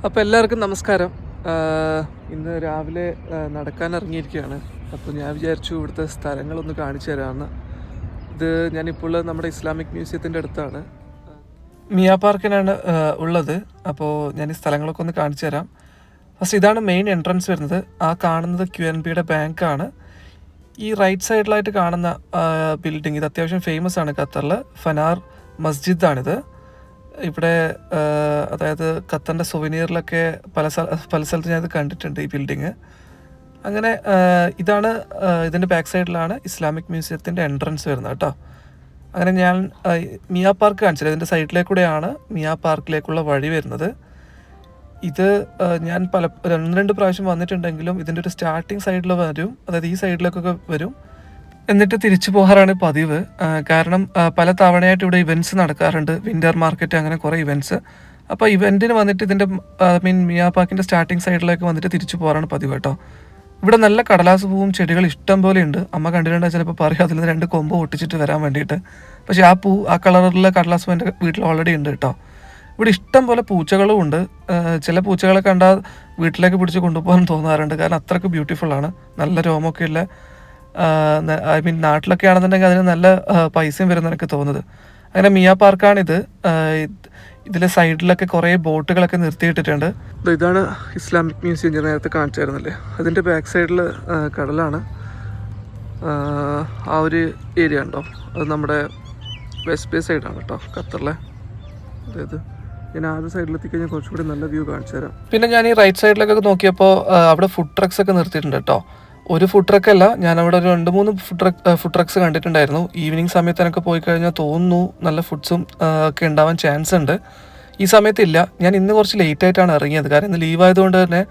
അപ്പോൾ എല്ലാവർക്കും നമസ്കാരം. ഇന്ന് രാവിലെ നടക്കാൻ ഇറങ്ങിയിരിക്കുകയാണ്. അപ്പോൾ ഞാൻ വിചാരിച്ചു ഇവിടുത്തെ സ്ഥലങ്ങളൊന്ന് കാണിച്ചു തരാമെന്ന്. ഇത് ഞാനിപ്പോൾ നമ്മുടെ ഇസ്ലാമിക് മ്യൂസിയത്തിൻ്റെ അടുത്താണ്, മിയ പാർക്കിനാണ് ഉള്ളത്. അപ്പോൾ ഞാൻ ഈ സ്ഥലങ്ങളൊക്കെ ഒന്ന് കാണിച്ചു തരാം. ഫസ്റ്റ് ഇതാണ് മെയിൻ എൻട്രൻസ് വരുന്നത്. ആ കാണുന്നത് QNBയുടെ ബാങ്കാണ്. ഈ റൈറ്റ് സൈഡിലായിട്ട് കാണുന്ന ബിൽഡിംഗ് ഇത് അത്യാവശ്യം ഫേമസ് ആണ് ഖത്തറിൽ. ഫനാർ മസ്ജിദാണിത്. ഇവിടെ അതായത് ഖത്തറിൻ്റെ സുവനീറിലൊക്കെ പല സ്ഥലത്ത് ഞാനത് കണ്ടിട്ടുണ്ട് ഈ ബിൽഡിങ്. അങ്ങനെ ഇതാണ് ഇതിൻ്റെ ബാക്ക് സൈഡിലാണ് ഇസ്ലാമിക് മ്യൂസിയത്തിൻ്റെ എൻട്രൻസ് വരുന്നത് കേട്ടോ. അങ്ങനെ ഞാൻ മിയ പാർക്ക് കാണിച്ചത് ഇതിൻ്റെ സൈഡിലേക്കൂടെയാണ് മിയ പാർക്കിലേക്കുള്ള വഴി വരുന്നത്. ഇത് ഞാൻ 2 പ്രാവശ്യം വന്നിട്ടുണ്ടെങ്കിലും ഇതിൻ്റെ ഒരു സ്റ്റാർട്ടിങ് സൈഡിൽ വരും, അതായത് ഈ സൈഡിലേക്കൊക്കെ വരും, എന്നിട്ട് തിരിച്ചു പോകാറാണ് പതിവ്. കാരണം പല തവണയായിട്ട് ഇവിടെ ഇവൻറ്റ്സ് നടക്കാറുണ്ട്, വിൻ്റർ മാർക്കറ്റ്, അങ്ങനെ കുറേ ഇവൻറ്റ്സ്. അപ്പോൾ ഇവൻറ്റിന് വന്നിട്ട് ഇതിൻ്റെ മിയ പാർക്കിൻ്റെ സ്റ്റാർട്ടിങ് സൈഡിലേക്ക് വന്നിട്ട് തിരിച്ചു പോകാറാണ് പതിവ് കേട്ടോ. ഇവിടെ നല്ല കടലാസ് പൂവും ചെടികൾ ഇഷ്ടം പോലെ ഉണ്ട്. അമ്മ കണ്ടിട്ടുണ്ടെങ്കിൽ ചിലപ്പോൾ പറയും അതിൽ നിന്ന് 2 കൊമ്പ് ഒട്ടിച്ചിട്ട് വരാൻ വേണ്ടിയിട്ട്. പക്ഷേ ആ കളറിലെ കടലാസ് പൂ എൻ്റെ വീട്ടിൽ ഓൾറെഡി ഉണ്ട് കേട്ടോ. ഇവിടെ ഇഷ്ടം പോലെ പൂച്ചകളും ഉണ്ട്. ചില പൂച്ചകളെ കണ്ടാൽ വീട്ടിലേക്ക് പിടിച്ച് കൊണ്ടുപോകാൻ തോന്നാറുണ്ട്, കാരണം അത്രയ്ക്ക് ബ്യൂട്ടിഫുള്ളാണ്. നല്ല രോമമൊക്കെ ഉള്ള, നാട്ടിലൊക്കെ ആണെന്നുണ്ടെങ്കിൽ അതിന് നല്ല പൈസയും വരുന്ന എനിക്ക് തോന്നുന്നത്. അങ്ങനെ മിയ പാർക്കാണിത്. ഇതിലെ സൈഡിലൊക്കെ കുറേ ബോട്ടുകളൊക്കെ നിർത്തിയിട്ടിട്ടുണ്ട്. ഇതാണ് ഇസ്ലാമിക് മ്യൂസിയം, ഞാൻ നേരത്തെ കാണിച്ചായിരുന്നല്ലേ, അതിൻ്റെ ബാക്ക് സൈഡിൽ കടലാണ്. ആ ഒരു ഏരിയ ഉണ്ടോ, അത് നമ്മുടെ വെസ്റ്റ് ബേ സൈഡാണ് കേട്ടോ ഖത്തറിലെ. അതായത് ഞാൻ ആദ്യ സൈഡിലെത്തിക്കഴിഞ്ഞാൽ കുറച്ചുകൂടി നല്ല വ്യൂ കാണിച്ചു തരാം. പിന്നെ ഞാൻ ഈ റൈറ്റ് സൈഡിലൊക്കെ നോക്കിയപ്പോൾ അവിടെ ഫുഡ് ട്രക്സ് ഒക്കെ നിർത്തിയിട്ടുണ്ട് കേട്ടോ. ഒരു ഫുഡ് ട്രക്കല്ല, ഞാൻ അവിടെ ഒരു 2-3 ഫുഡ് ട്രക്സ് കണ്ടിട്ടുണ്ടായിരുന്നു. ഈവനിങ് സമയത്ത് എനിക്ക് പോയി കഴിഞ്ഞാൽ തോന്നുന്നു നല്ല ഫുഡ്സും ഒക്കെ ഉണ്ടാവാൻ ചാൻസ് ഉണ്ട്. ഈ സമയത്തില്ല. ഞാൻ ഇന്ന് കുറച്ച് ലേറ്റായിട്ടാണ് ഇറങ്ങിയത്, കാരണം ഇന്ന് ലീവ് ആയതുകൊണ്ട് തന്നെ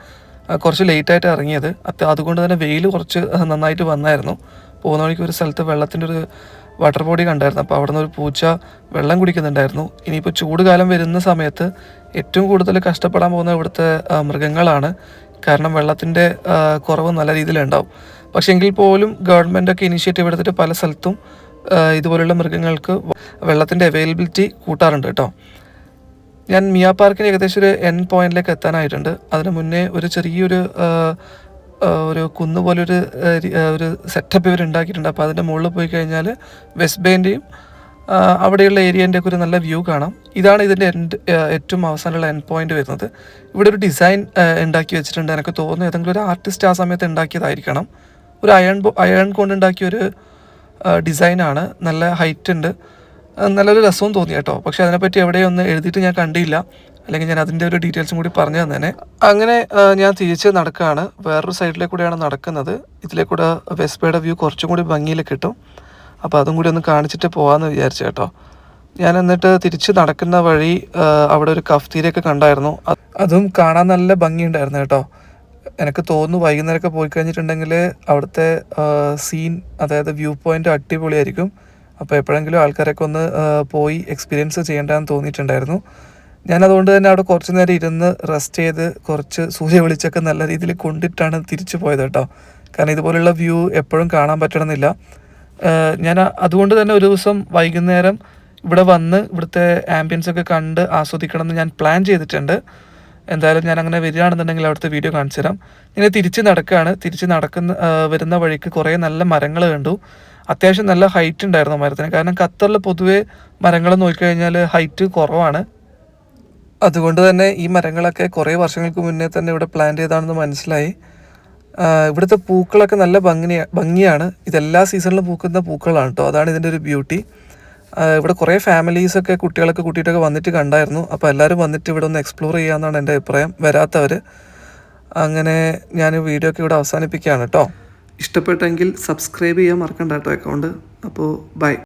കുറച്ച് ലേറ്റായിട്ട് ഇറങ്ങിയത്. അതുകൊണ്ട് തന്നെ വെയിൽ കുറച്ച് നന്നായിട്ട് വന്നായിരുന്നു. പോകുന്ന വഴിക്ക് ഒരു സ്ഥലത്ത് വെള്ളത്തിൻ്റെ ഒരു വാട്ടർ ബോഡി കണ്ടായിരുന്നു. അപ്പോൾ അവിടെ നിന്ന് ഒരു പൂച്ച വെള്ളം കുടിക്കുന്നുണ്ടായിരുന്നു. ഇനിയിപ്പോൾ ചൂട് കാലം വരുന്ന സമയത്ത് ഏറ്റവും കൂടുതൽ കഷ്ടപ്പെടാൻ പോകുന്ന ഇവിടുത്തെ മൃഗങ്ങളാണ്, കാരണം വെള്ളത്തിൻ്റെ കുറവ് നല്ല രീതിയിലുണ്ടാവും. പക്ഷേ എങ്കിൽ പോലും ഗവൺമെൻറ്റൊക്കെ ഇനിഷ്യേറ്റീവ് എടുത്തിട്ട് പല സ്ഥലത്തും ഇതുപോലുള്ള മൃഗങ്ങൾക്ക് വെള്ളത്തിൻ്റെ അവൈലബിലിറ്റി കൂട്ടാറുണ്ട് കേട്ടോ. ഞാൻ മിയ പാർക്കിന് ഏകദേശം ഒരു എൻഡ് പോയിന്റിലേക്ക് എത്താനായിട്ടുണ്ട്. അതിന് മുന്നേ ഒരു ചെറിയൊരു ഒരു കുന്ന് പോലൊരു ഒരു സെറ്റപ്പ് ഇവർ ഉണ്ടാക്കിയിട്ടുണ്ട്. അപ്പോൾ അതിൻ്റെ മുകളിൽ പോയി കഴിഞ്ഞാൽ വെസ്റ്റ് ബേൻ്റെയും അവിടെയുള്ള ഏരിയേൻ്റെ ഒക്കെ ഒരു നല്ല വ്യൂ കാണാം. ഇതാണ് ഇതിൻ്റെ ഏറ്റവും അവസാനമുള്ള എൻഡ് പോയിന്റ് വരുന്നത്. ഇവിടെ ഒരു ഡിസൈൻ ഉണ്ടാക്കി വെച്ചിട്ടുണ്ട്. എനിക്ക് തോന്നുന്നു ഏതെങ്കിലും ഒരു ആർട്ടിസ്റ്റ് ആ സമയത്ത് ഉണ്ടാക്കിയതായിരിക്കണം. ഒരു അയൺ കൊണ്ട് ഉണ്ടാക്കിയൊരു ഡിസൈനാണ്. നല്ല ഹൈറ്റ് ഉണ്ട്, നല്ലൊരു രസവും തോന്നി കേട്ടോ. പക്ഷേ അതിനെപ്പറ്റി എവിടെയൊന്നും എഴുതിയിട്ട് ഞാൻ കണ്ടില്ല, അല്ലെങ്കിൽ ഞാൻ അതിൻ്റെ ഒരു ഡീറ്റെയിൽസും കൂടി പറഞ്ഞു തന്നെ. അങ്ങനെ ഞാൻ തിരിച്ച് നടക്കുകയാണ്. വേറൊരു സൈഡിലേക്കൂടെയാണ് നടക്കുന്നത്. ഇതിലേക്കൂടെ വെസ്റ്റ് ബേയുടെ വ്യൂ കുറച്ചും കൂടി ഭംഗിയിൽ കിട്ടും. അപ്പോൾ അതും കൂടി ഒന്ന് കാണിച്ചിട്ട് പോകാമെന്ന് വിചാരിച്ചു കേട്ടോ. ഞാൻ എന്നിട്ട് തിരിച്ച് നടക്കുന്ന വഴി അവിടെ ഒരു കഫ്തീരിയൊക്കെ കണ്ടായിരുന്നു. അതും കാണാൻ നല്ല ഭംഗിയുണ്ടായിരുന്നു കേട്ടോ. എനിക്ക് തോന്നുന്നു വൈകുന്നേരമൊക്കെ പോയി കഴിഞ്ഞിട്ടുണ്ടെങ്കിൽ അവിടുത്തെ സീൻ, അതായത് വ്യൂ പോയിൻ്റ് അടിപൊളിയായിരിക്കും. അപ്പോൾ എപ്പോഴെങ്കിലും ആൾക്കാരൊക്കെ ഒന്ന് പോയി എക്സ്പീരിയൻസ് ചെയ്യേണ്ടതെന്ന് തോന്നിയിട്ടുണ്ടായിരുന്നു. ഞാനതുകൊണ്ട് തന്നെ അവിടെ കുറച്ച് നേരം ഇരുന്ന് റെസ്റ്റ് ചെയ്ത് കുറച്ച് സൂര്യ വെളിച്ചൊക്കെ നല്ല രീതിയിൽ കൊണ്ടിട്ടാണ് തിരിച്ചു പോയത് കേട്ടോ. കാരണം ഇതുപോലുള്ള വ്യൂ എപ്പോഴും കാണാൻ പറ്റണമെന്നില്ല. ഞാൻ അതുകൊണ്ട് തന്നെ ഒരു ദിവസം വൈകുന്നേരം ഇവിടെ വന്ന് ഇവിടുത്തെ ആംബിയൻസ് ഒക്കെ കണ്ട് ആസ്വദിക്കണം എന്ന് ഞാൻ പ്ലാൻ ചെയ്തിട്ടുണ്ട്. എന്തായാലും ഞാൻ അങ്ങനെ വരികയാണെന്നുണ്ടെങ്കിൽ അവിടുത്തെ വീഡിയോ കാണിച്ചു തരാം. ഇങ്ങനെ തിരിച്ച് നടക്കുകയാണ്. വരുന്ന വഴിക്ക് കുറേ നല്ല മരങ്ങൾ കണ്ടു. അത്യാവശ്യം നല്ല ഹൈറ്റ് ഉണ്ടായിരുന്നു മരത്തിന്, കാരണം ഖത്തറിൽ പൊതുവേ മരങ്ങൾ നോക്കിക്കഴിഞ്ഞാൽ ഹൈറ്റ് കുറവാണ്. അതുകൊണ്ട് തന്നെ ഈ മരങ്ങളൊക്കെ കുറേ വർഷങ്ങൾക്ക് മുന്നേ തന്നെ ഇവിടെ പ്ലാന്റ് ചെയ്താണെന്ന് മനസ്സിലായി. ഇവിടുത്തെ പൂക്കളൊക്കെ നല്ല ഭംഗിയാണ്. ഇതെല്ലാ സീസണിലും പൂക്കുന്ന പൂക്കളാണ് കേട്ടോ. അതാണ് ഇതിൻ്റെ ഒരു ബ്യൂട്ടി. ഇവിടെ കുറേ ഫാമിലീസൊക്കെ കുട്ടികളൊക്കെ കൂട്ടിയിട്ടൊക്കെ വന്നിട്ട് കണ്ടായിരുന്നു. അപ്പോൾ എല്ലാവരും വന്നിട്ട് ഇവിടെ ഒന്ന് എക്സ്പ്ലോർ ചെയ്യാമെന്നാണ് എൻ്റെ അഭിപ്രായം, വരാത്തവർ. അങ്ങനെ ഞാൻ വീഡിയോ ഒക്കെ ഇവിടെ അവസാനിപ്പിക്കുകയാണ് കേട്ടോ. ഇഷ്ടപ്പെട്ടെങ്കിൽ സബ്സ്ക്രൈബ് ചെയ്യാൻ മറക്കണ്ട കേട്ടോ അക്കൗണ്ട്. അപ്പോൾ ബൈ.